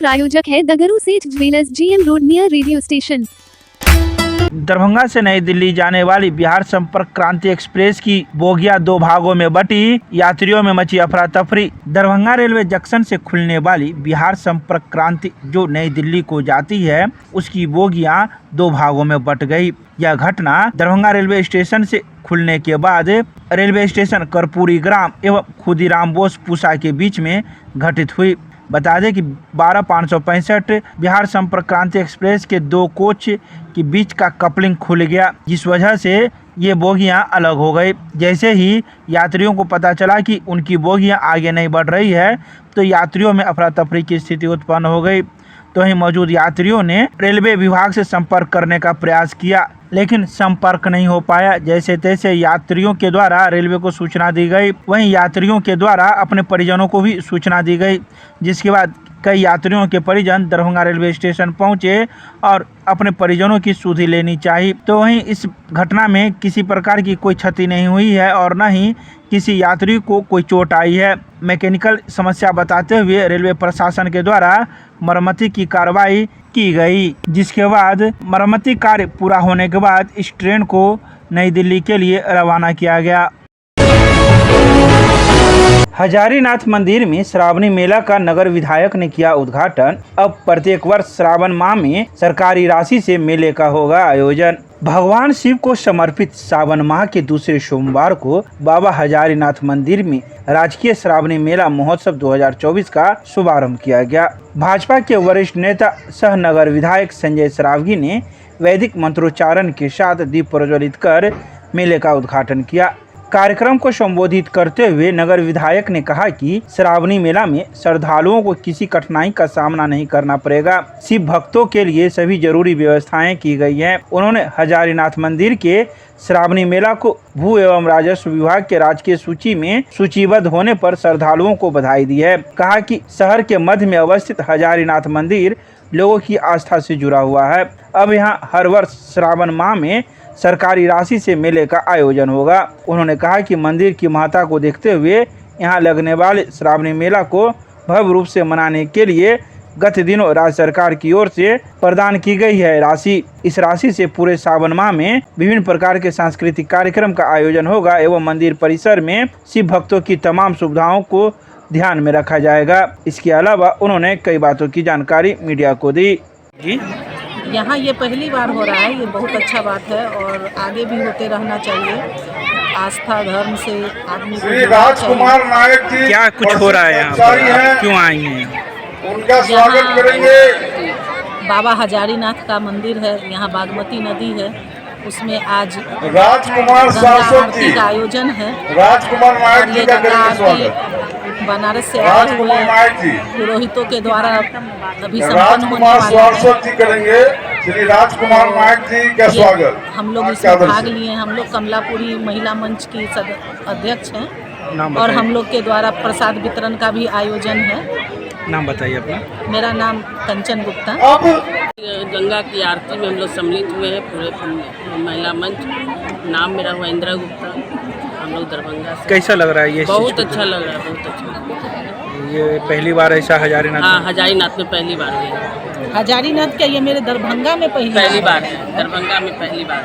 प्रायोजक है दगरू सेठ jewellers, GM road near radio station. Darbhanga से नई दिल्ली जाने वाली बिहार संपर्क क्रांति एक्सप्रेस की बोगियां दो भागों में बटी, यात्रियों में मची अफरा तफरी। दरभंगा रेलवे जंक्शन से खुलने वाली बिहार संपर्क क्रांति जो नई दिल्ली को जाती है, उसकी बोगियां दो भागों में बट गई। यह घटना दरभंगा रेलवे स्टेशन से खुलने के बाद रेलवे स्टेशन कर्पूरी ग्राम एवं खुदीराम बोस पूसा के बीच में घटित हुई। बता दें कि 12/565 बिहार संपर्क क्रांति एक्सप्रेस के दो कोच के बीच का कपलिंग खुल गया, जिस वजह से ये बोगियां अलग हो गई। जैसे ही यात्रियों को पता चला कि उनकी बोगियां आगे नहीं बढ़ रही है, तो यात्रियों में अफरा तफरी की स्थिति उत्पन्न हो गई। तो वहीं मौजूद यात्रियों ने रेलवे विभाग से संपर्क करने का प्रयास किया, लेकिन संपर्क नहीं हो पाया। जैसे तैसे यात्रियों के द्वारा रेलवे को सूचना दी गई। वहीं यात्रियों के द्वारा अपने परिजनों को भी सूचना दी गई, जिसके बाद कई यात्रियों के परिजन दरभंगा रेलवे स्टेशन पहुंचे और अपने परिजनों की सुधि लेनी चाहिए। तो वहीं इस घटना में किसी प्रकार की कोई क्षति नहीं हुई है और न ही किसी यात्री को कोई चोट आई है। मैकेनिकल समस्या बताते हुए रेलवे प्रशासन के द्वारा मरम्मती की कार्रवाई की गई, जिसके बाद मरम्मती कार्य पूरा होने के बाद इस ट्रेन को नई दिल्ली के लिए रवाना किया गया। हजारीनाथ मंदिर में श्रावणी मेला का नगर विधायक ने किया उद्घाटन। अब प्रत्येक वर्ष श्रावण माह में सरकारी राशि से मेले का होगा आयोजन। भगवान शिव को समर्पित सावन माह के दूसरे सोमवार को बाबा हजारीनाथ मंदिर में राजकीय श्रावणी मेला महोत्सव 2024 का शुभारंभ किया गया। भाजपा के वरिष्ठ नेता सह नगर विधायक संजय सरावगी ने वैदिक मंत्रोच्चारण के साथ दीप प्रज्वलित कर मेले का उद्घाटन किया। कार्यक्रम को संबोधित करते हुए नगर विधायक ने कहा कि श्रावणी मेला में श्रद्धालुओं को किसी कठिनाई का सामना नहीं करना पड़ेगा। शिव भक्तों के लिए सभी जरूरी व्यवस्थाएं की गई हैं। उन्होंने हजारीनाथ मंदिर के श्रावणी मेला को भू एवं राजस्व विभाग के राजकीय सूची में सूचीबद्ध होने पर श्रद्धालुओं को बधाई दी है। कहा कि शहर के मध्य में अवस्थित हजारीनाथ मंदिर लोगों की आस्था से जुड़ा हुआ है। अब यहाँ हर वर्ष श्रावण माह में सरकारी राशि से मेले का आयोजन होगा। उन्होंने कहा कि मंदिर की महत्ता को देखते हुए यहाँ लगने वाले श्रावणी मेला को भव्य रूप से मनाने के लिए गत दिनों राज्य सरकार की ओर से प्रदान की गई है राशि। इस राशि से पूरे सावन माह में विभिन्न प्रकार के सांस्कृतिक कार्यक्रम का आयोजन होगा एवं मंदिर परिसर में शिव भक्तों की तमाम सुविधाओं को ध्यान में रखा जाएगा। इसके अलावा उन्होंने कई बातों की जानकारी मीडिया को दी। यहाँ ये पहली बार हो रहा है, ये बहुत अच्छा बात है और आगे भी होते रहना चाहिए। आस्था धर्म से आदमी को राजकुमार नायक जी क्या कुछ हो रहा है यहाँ पर? क्यों आई हैं? उनका स्वागत करेंगे। बाबा हजारीनाथ का मंदिर है, यहाँ बागमती नदी है, उसमें आज राजकुमार शासक जी का आयोजन है। राजकुमार नायक जी का करेंगे स्वागत। बनारस से आए हुए पुरोहितों के द्वारा अभी राजकुमार शासक जी करेंगे। श्री राजकुमार नायक जी का स्वागत। हम लोग इसमें भाग लिए। हम लोग कमलापुरी महिला मंच की अध्यक्ष हैं और हम लोग के द्वारा प्रसाद वितरण का भी आयोजन है। नाम बताइए अपना। मेरा नाम कंचन गुप्ता। गंगा की आरती में हम लोग सम्मिलित हुए हैं, पूरे महिला मंच। नाम मेरा हुआ इंदिरा गुप्ता। हम लोग दरभंगा से। कैसा लग रहा है ये? बहुत अच्छा लग रहा है, बहुत अच्छा। ये पहली बार ऐसा हजारीनाथ? हाँ, हजारीनाथ में पहली बार हुई है। हजारीनाथ क्या, ये मेरे दरभंगा में पहली बार है। दरभंगा में पहली बार।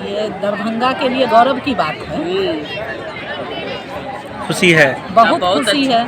ये दरभंगा के लिए गौरव की बात है। खुशी है, बहुत खुशी है।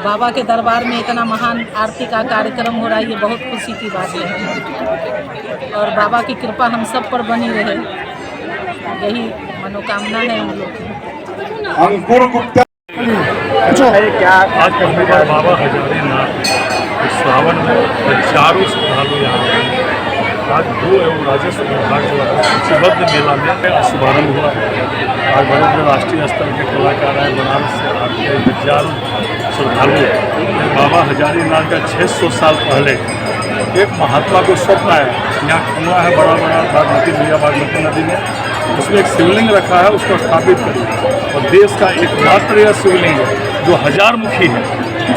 बाबा के दरबार में इतना महान आरती का कार्यक्रम हो रहा है, ये बहुत खुशी की बात है और बाबा की कृपा हम सब पर बनी रहे, यही मनोकामना है हम लोग की। अंकुर गुप्ता क्या आज पहली बार बाबा हजारीनाथ श्रावण में हजारों श्रद्धालु यहाँ आए। आज भू एवं राजस्व विभाग द्वारा सूचीबद्ध मेला में शुभारंभ हुआ है। आज बड़े बड़े राष्ट्रीय स्तर के कलाकार आए, बनारस से आके हजारों श्रद्धालु। बाबा हजारीनाथ का 600 साल पहले एक महात्मा को स्वप्न आया, यहाँ कुआं है बड़ा बड़ा बागमती नदी में, उसमें एक शिवलिंग रखा है, उसको स्थापित करिए। और देश का एकमात्र यह शिवलिंग है जो 1000 मुखी है।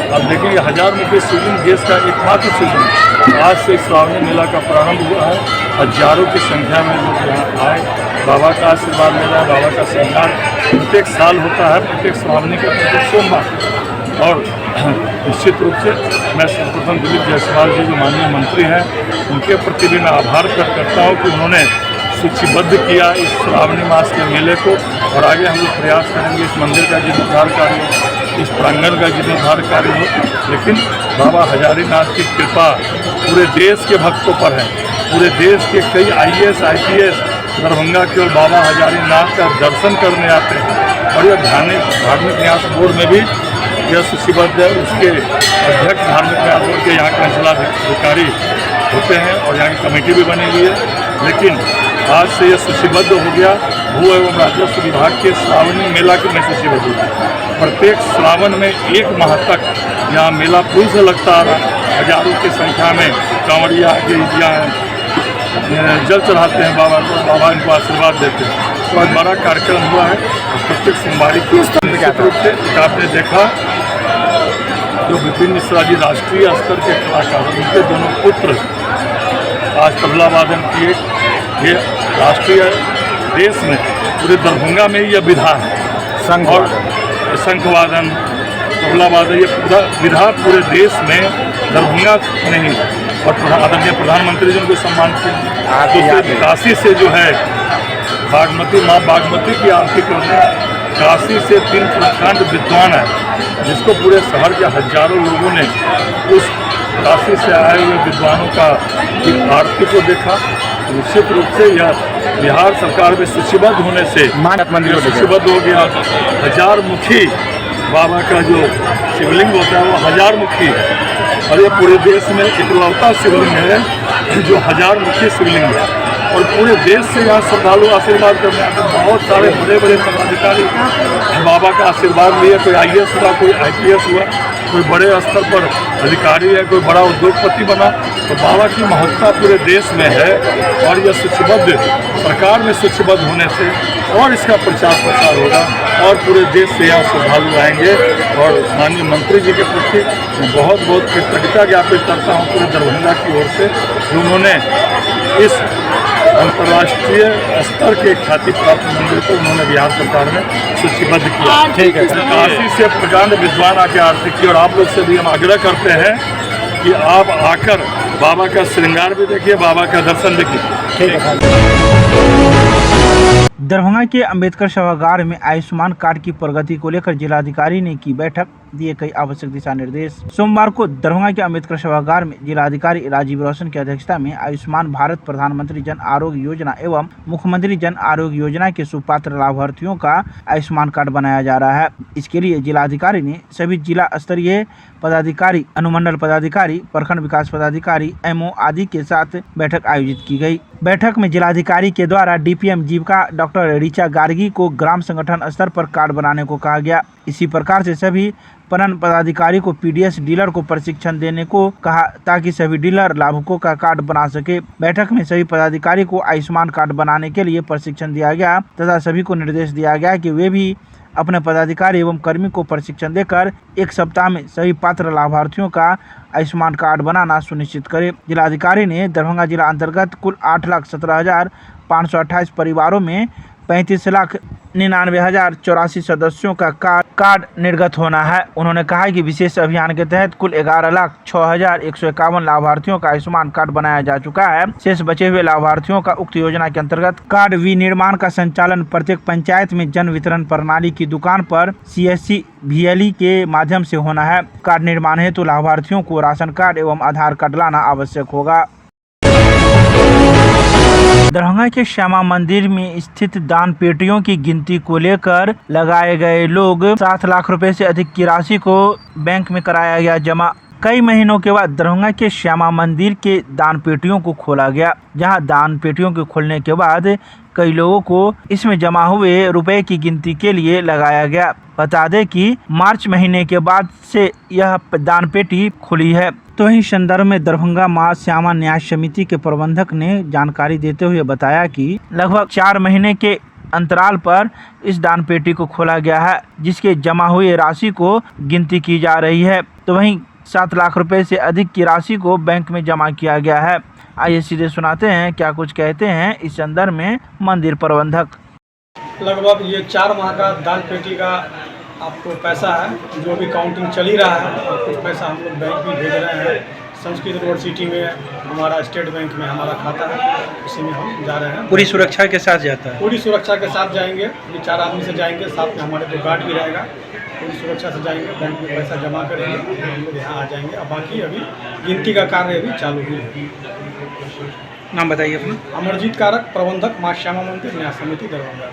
अब देखेंगे 1000 मुखी शिवलिंग देश का एकमात्र शिवलिंग। आज से श्रावणी मेला का प्रारंभ हुआ है। हजारों की संख्या में लोग यहाँ आए, बाबा का आशीर्वाद ले रहे हैं। बाबा का श्रृंगार प्रत्येक साल होता है, प्रत्येक श्रावणी के प्रत्येक सोमवार। और निश्चित रूप से मैं सर्वप्रथम दिलीप जायसवाल जी जो माननीय मंत्री हैं उनके प्रति भी मैं आभार व्यक्त करता हूँ कि उन्होंने सूचीबद्ध किया इस श्रावणी मास के मेले को, और आगे हम लोग प्रयास करेंगे इस मंदिर का जीर्णोद्धार कार्य हो, इस प्रांगण का जीर्णोद्धार कार्य हो। लेकिन बाबा हजारीनाथ की कृपा पूरे देश के भक्तों पर है। पूरे देश के कई IAS IPS दरभंगा केवल बाबा हजारीनाथ का दर्शन करने आते हैं, और यह धार्मिक न्यास बोर्ड में भी यह सूचीबद्ध है। उसके अध्यक्ष धार्मिक न्यास बोर्ड के यहाँ के अंचलाधिकारी होते हैं और यहाँ की कमेटी भी बनी हुई है। लेकिन आज से यह सूचीबद्ध हो गया। भू एवं राजस्व विभाग के श्रावणी मेला की में सूचीबद्ध हो गया। प्रत्येक श्रावण में 1 माह तक यहाँ मेला फूल से लगता आ रहा है। हजारों की संख्या में कांवड़िया के यहाँ जल चढ़ाते हैं बाबा को, बाबा इनको आशीर्वाद देते हैं। तो आज बड़ा कार्यक्रम हुआ है। प्रत्येक सोमवारी की निश्चित रूप से आपने देखा जो विपिन मिश्रा जी राष्ट्रीय स्तर के कलाकार, उनके दोनों पुत्र आज तबला वादन किए। ये राष्ट्रीय देश में पूरे दरभंगा में यह विधा है, और शंख वादन, तबला वादन, ये पूरा विधा पूरे देश में दरभंगा नहीं। और आदरणीय प्रधानमंत्री जी उनको सम्मान किया। काशी से जो है बागमती, माँ बागमती की आरती करने काशी से 3 प्रखंड विद्वान है, जिसको पूरे शहर के हजारों लोगों ने उस काशी से आए हुए विद्वानों का आरती को देखा। निश्चित रूप से यह बिहार सरकार में सूचीबद्ध होने से सूचीबद्ध हो गया। 1000 मुखी बाबा का जो शिवलिंग होता है वो 1000 मुखी है, और ये पूरे देश में इकलौता शिवलिंग है जो 1000 मुखी शिवलिंग है। और पूरे देश से यहाँ श्रद्धालु आशीर्वाद करने आते हैं। बहुत सारे बड़े बड़े पदाधिकारी बाबा का आशीर्वाद लिए। कोई IAS हुआ, कोई IPS हुआ, कोई बड़े स्तर पर अधिकारी है, कोई बड़ा उद्योगपति बना। तो बाबा की महत्ता पूरे देश में है, और यह सूचीबद्ध सरकार में सूचीबद्ध होने से और इसका प्रचार प्रसार होगा, और पूरे देश से यहाँ श्रद्धालु आएंगे। और माननीय मंत्री जी के प्रति मैं बहुत बहुत कृतज्ञता ज्ञापित करता हूँ पूरे दरभंगा की ओर से, उन्होंने इस अंतर्राष्ट्रीय स्तर के ख्याति प्राप्त मंदिर को उन्होंने बिहार सरकार में सूचीबद्ध किया। ठीक है। काशी से प्रकांड विद्वान आके आरती की, और आप लोग से भी हम आग्रह करते हैं कि आप आकर बाबा का श्रृंगार भी देखिए, बाबा का दर्शन भी कीजिए। ठीक है। दरभंगा के अंबेडकर सभागार में आयुष्मान कार्ड की प्रगति को लेकर जिलाधिकारी ने की बैठक, दिए कई आवश्यक दिशा निर्देश। सोमवार को दरभंगा के अंबेडकर सभागार में जिलाधिकारी राजीव रोशन की अध्यक्षता में आयुष्मान भारत प्रधानमंत्री जन आरोग्य योजना एवं मुख्यमंत्री जन आरोग्य योजना के सुपात्र लाभार्थियों का आयुष्मान कार्ड बनाया जा रहा है। इसके लिए जिलाधिकारी ने सभी जिला स्तरीय पदाधिकारी, अनुमंडल पदाधिकारी, प्रखंड विकास पदाधिकारी, MO आदि के साथ बैठक आयोजित की गई। बैठक में जिलाधिकारी के द्वारा DPM जीविका डॉक्टर ऋचा गार्गी को ग्राम संगठन स्तर पर कार्ड बनाने को कहा गया। इसी प्रकार से सभी पणन पदाधिकारी को PDS डीलर को प्रशिक्षण देने को कहा, ताकि सभी डीलर लाभुकों का कार्ड बना सके। बैठक में सभी पदाधिकारी को आयुष्मान कार्ड बनाने के लिए प्रशिक्षण दिया गया तथा सभी को निर्देश दिया गया कि वे भी अपने पदाधिकारी एवं कर्मी को प्रशिक्षण देकर 1 सप्ताह में सभी पात्र लाभार्थियों का आयुष्मान कार्ड बनाना सुनिश्चित करें। जिलाधिकारी ने दरभंगा जिला अंतर्गत कुल 8,17,528 परिवारों में 35,99,084 सदस्यों का कार्ड निर्गत होना है। उन्होंने कहा कि विशेष अभियान के तहत कुल 11,06,151 लाभार्थियों का आयुष्मान कार्ड बनाया जा चुका है। शेष बचे हुए लाभार्थियों का उक्त योजना के अंतर्गत कार्ड विनिर्माण का संचालन प्रत्येक पंचायत में जन वितरण प्रणाली की दुकान पर CSC VLE के माध्यम से होना है। कार्ड निर्माण हेतु लाभार्थियों को राशन कार्ड एवं आधार कार्ड लाना आवश्यक होगा। दरभंगा के श्यामा मंदिर में स्थित दान पेटियों की गिनती को लेकर लगाए गए लोग 7 लाख रुपए से अधिक की राशि को बैंक में कराया गया जमा। कई महीनों के बाद दरभंगा के श्यामा मंदिर के दान पेटियों को खोला गया, जहां दान पेटियों के खोलने के बाद कई लोगों को इसमें जमा हुए रुपए की गिनती के लिए लगाया गया। बता दें कि मार्च महीने के बाद से यह दान पेटी खुली है। तो ही संदर्भ में दरभंगा मां श्यामा न्यास समिति के प्रबंधक ने जानकारी देते हुए बताया कि लगभग 4 महीने के अंतराल पर इस दान पेटी को खोला गया है, जिसके जमा हुए राशि को गिनती की जा रही है। तो वहीं 7 लाख रुपए से अधिक की राशि को बैंक में जमा किया गया है। आइए सीधे सुनाते हैं क्या कुछ कहते हैं इस संदर्भ में मंदिर प्रबंधक। लगभग ये 4 माह का दान पेटी का आपको पैसा है जो भी काउंटिंग चल ही रहा है, और कुछ पैसा हम लोग बैंक भी भेज रहे हैं। संस्कृत यूनिवर्सिटी में हमारा स्टेट बैंक में हमारा खाता है, उसी में हम जा रहे हैं। पूरी सुरक्षा के साथ जाता है? पूरी सुरक्षा के साथ जाएंगे, ये 4 आदमी से जाएंगे, साथ में हमारे जो गार्ड भी रहेगा, पूरी सुरक्षा से जाएंगे, बैंक में पैसा जमा करेंगे, हम लोग यहाँ आ जाएंगे। अब बाकी अभी गिनती का कार्य अभी चालू ही है। नाम बताइए अपना। अमरजीत कारक, प्रबंधक माँ श्यामा मंदिर न्याय समिति Darbhanga.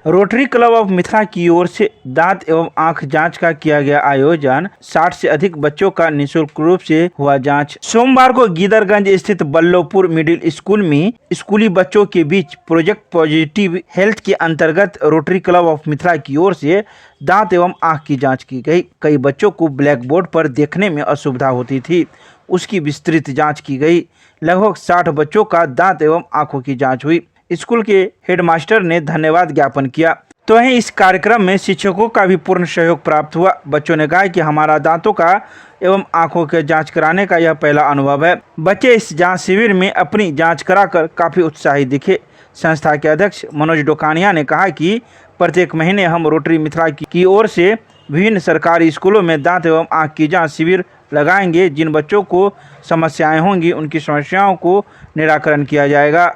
Rotary club of Mithila की ओर से दांत एवं आंख जांच का किया गया आयोजन। 60 से अधिक बच्चों का निःशुल्क रूप से हुआ जांच। सोमवार को गीदरगंज स्थित बल्लभपुर मिडिल स्कूल में स्कूली बच्चों के बीच प्रोजेक्ट पॉजिटिव हेल्थ के अंतर्गत रोटरी क्लब ऑफ मिथिला की ओर से दांत एवं आंख की जाँच की गई। कई बच्चों को ब्लैक बोर्ड पर देखने में असुविधा होती थी, उसकी विस्तृत जाँच की गई। लगभग 60 बच्चों का दांत एवं आँखों की जाँच हुई। स्कूल के हेडमास्टर ने धन्यवाद ज्ञापन किया। तो वहीं इस कार्यक्रम में शिक्षकों का भी पूर्ण सहयोग प्राप्त हुआ। बच्चों ने कहा कि हमारा दांतों का एवं आंखों के जांच कराने का यह पहला अनुभव है। बच्चे इस जांच शिविर में अपनी जांच कराकर काफ़ी उत्साहित दिखे। संस्था के अध्यक्ष मनोज डोकानिया ने कहा कि प्रत्येक महीने हम रोटरी मिथिला की ओर से विभिन्न सरकारी स्कूलों में दांत एवं आँख की जाँच शिविर लगाएंगे। जिन बच्चों को समस्याएँ होंगी उनकी समस्याओं को निराकरण किया जाएगा।